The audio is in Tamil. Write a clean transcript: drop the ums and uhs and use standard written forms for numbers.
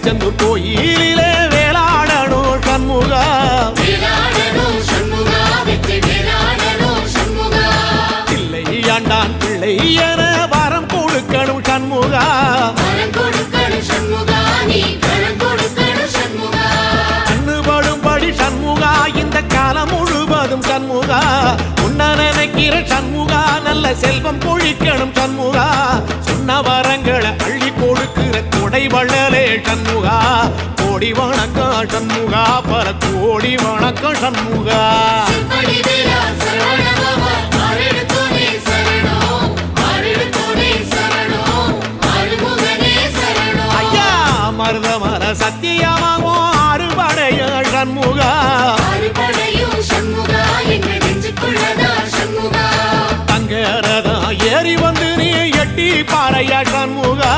திருச்செந்தூர் கோயிலிலே வேளாடணும் சண்முகா இல்லை ஆண்டான் பிள்ளை என வரம் கொடுக்கணும் சண்முகா கண்ணுபடும்படி சண்முகா இந்த காலம் முழுவதும் சண்முகா உன்ன நினைக்கிற சண்முகா நல்ல செல்வம் பொழிக்கணும் சண்முகா சொன்ன வரங்களை அள்ளி கொடுக்கிற கொடை வள்ளலே சண்முகா கோடி வணக்கம் சண்முகா பல கோடி வணக்கம் சண்முகா ஐயா மருதமர சத்தியமாகோ அறுபடைய சண்முகா தங்கரதா ஏறி வந்து நீ எட்டி பாறையா சண்முகா